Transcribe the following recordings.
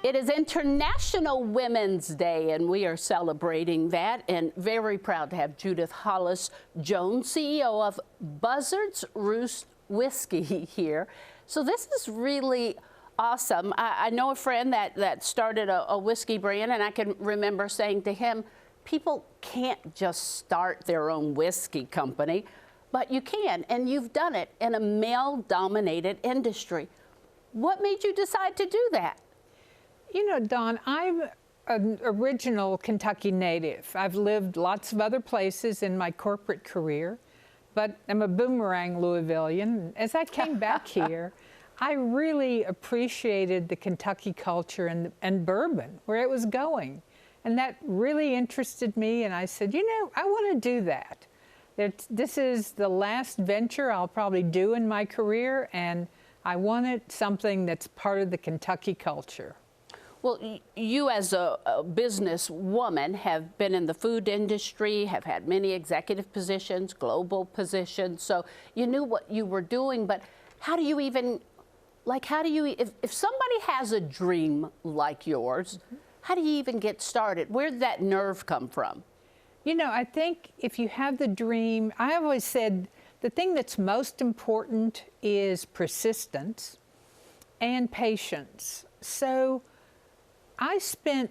It is International Women's Day, and we are celebrating that, and very proud to have Judith Hollis Jones, CEO of Buzzard's Roost Whiskey here. So this is really awesome. I know a friend that started a whiskey brand, and I can remember saying to him, people can't just start their own whiskey company, but you can, and you've done it in a male-dominated industry. What made you decide to do that? You know, Dawn, I'm an original Kentucky native. I've lived lots of other places in my corporate career, but I'm a boomerang Louisvillian. As I came back here, I really appreciated the Kentucky culture and bourbon, where it was going. And that really interested me, and I said, you know, I want to do that. This is the last venture I'll probably do in my career, and I wanted something that's part of the Kentucky culture. Well, you as a business woman have been in the food industry, have had many executive positions, global positions, so you knew what you were doing, but how do you even, if somebody has a dream like yours, how do you even get started? Where did that nerve come from? You know, I think if you have the dream, I always said the thing that's most important is persistence and patience. So I spent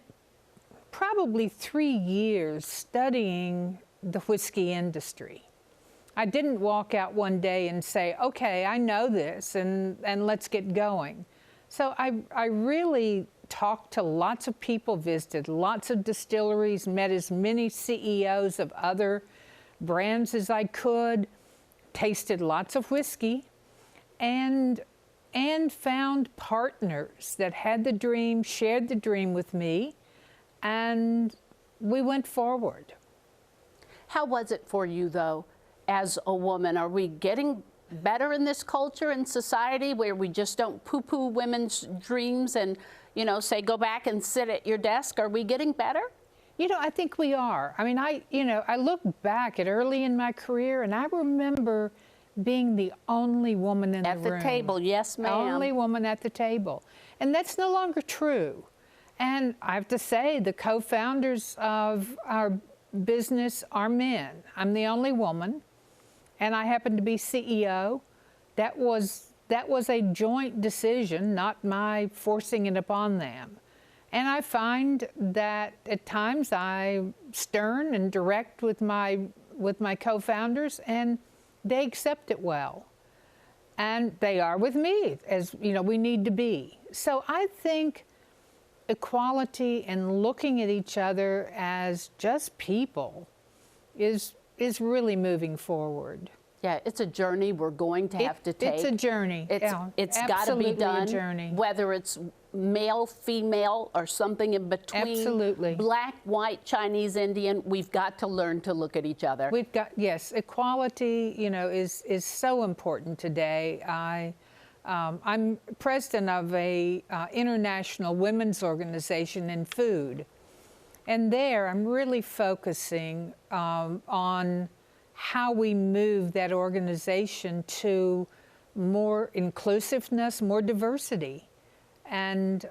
probably 3 years studying the whiskey industry. I didn't walk out one day and say, okay, I know this, and let's get going. So I really talked to lots of people, visited lots of distilleries, met as many CEOs of other brands as I could, tasted lots of whiskey, and found partners that had the dream, shared the dream with me, and we went forward. How was it for you, though, as a woman? Are we getting better in this culture and society where we just don't poo-poo women's dreams and, you know, say, go back and sit at your desk? Are we getting better? You know, I think we are. I mean, I look back at early in my career, and I remember being the only woman in the room. At the table, yes, ma'am. Only woman at the table. And that's no longer true. And I have to say, the co-founders of our business are men. I'm the only woman, and I happen to be CEO. That was a joint decision, not my forcing it upon them. And I find that at times I'm stern and direct with my co-founders, and they accept it well. And they are with me, as you know, we need to be. So I think equality and looking at each other as just people is really moving forward. Yeah, it's a journey we're going to have to take. It's a journey. It's got to be done, a journey. Whether it's male, female, or something in between. Absolutely. Black, white, Chinese, Indian, we've got to learn to look at each other. We've got, yes, equality, you know, is so important today. I'm president of a international women's organization in food. And there I'm really focusing on how we move that organization to more inclusiveness, more diversity. And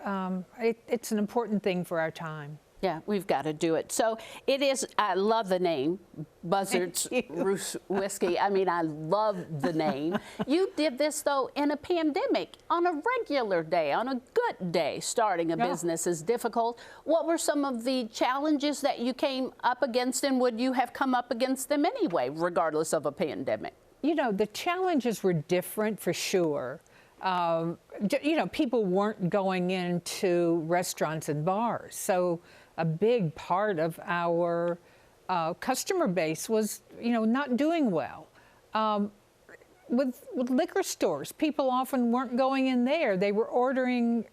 it's an important thing for our time. Yeah, we've got to do it. So it is, I love the name, Buzzard's Roost Whiskey. I mean, I love the name. You did this, though, in a pandemic, on a regular day, on a good day. Starting a business is difficult. What were some of the challenges that you came up against, and would you have come up against them anyway, regardless of a pandemic? You know, the challenges were different for sure. You know, people weren't going into restaurants and bars, so a big part of our customer base was, you know, not doing well. With liquor stores, people often weren't going in there. They were ordering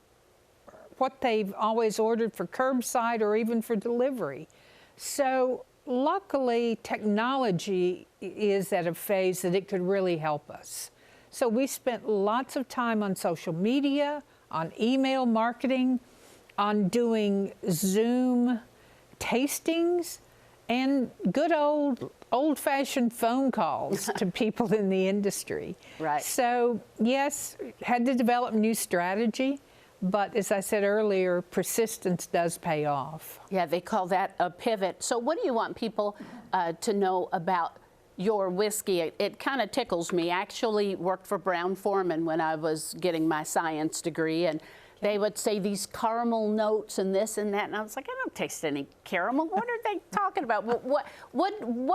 what they've always ordered for curbside or even for delivery. So luckily, technology is at a phase that it could really help us. So we spent lots of time on social media, on email marketing, on doing Zoom tastings, and good old-fashioned phone calls to people in the industry. Right. So yes, had to develop new strategy, But as I said earlier, persistence does pay off. Yeah, they call that a pivot. So what do you want people to know about your whiskey? It kind of tickles me. I actually worked for Brown-Forman when I was getting my science degree, and they would say these caramel notes and this and that, and I was like, I don't taste any caramel. What are they talking about? What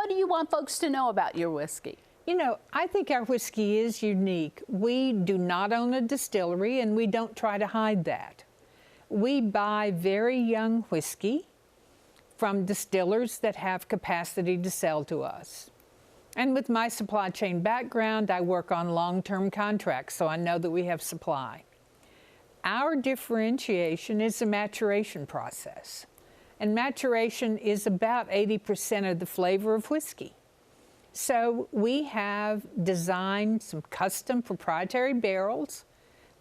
do you want folks to know about your whiskey? You know, I think our whiskey is unique. We do not own a distillery, and we don't try to hide that. We buy very young whiskey from distillers that have capacity to sell to us. And with my supply chain background, I work on long-term contracts, so I know that we have supply. Our differentiation is the maturation process. And maturation is about 80% of the flavor of whiskey. So we have designed some custom proprietary barrels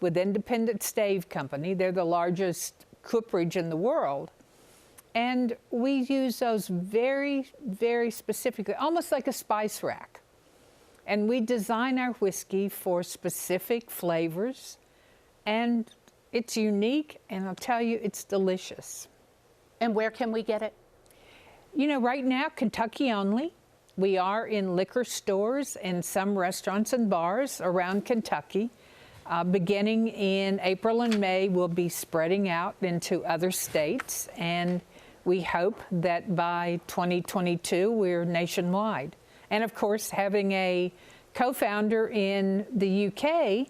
with Independent Stave Company. They're the largest cooperage in the world. And we use those very, very specifically, almost like a spice rack. And we design our whiskey for specific flavors. And it's unique, and I'll tell you, it's delicious. And where can we get it? You know, right now, Kentucky only. We are in liquor stores and some restaurants and bars around Kentucky. Beginning in April and May, we'll be spreading out into other states, and we hope that by 2022, we're nationwide. And of course, having a co-founder in the UK,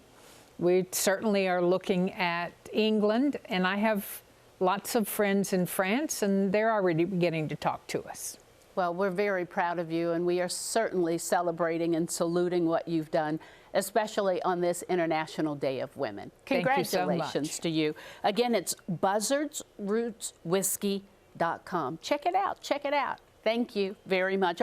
we certainly are looking at England, and I have lots of friends in France, and they're already beginning to talk to us. Well, we're very proud of you, and we are certainly celebrating and saluting what you've done, especially on this International Day of Women. Congratulations to you. Again, it's buzzardsrootswhiskey.com. Check it out. Check it out. Thank you very much.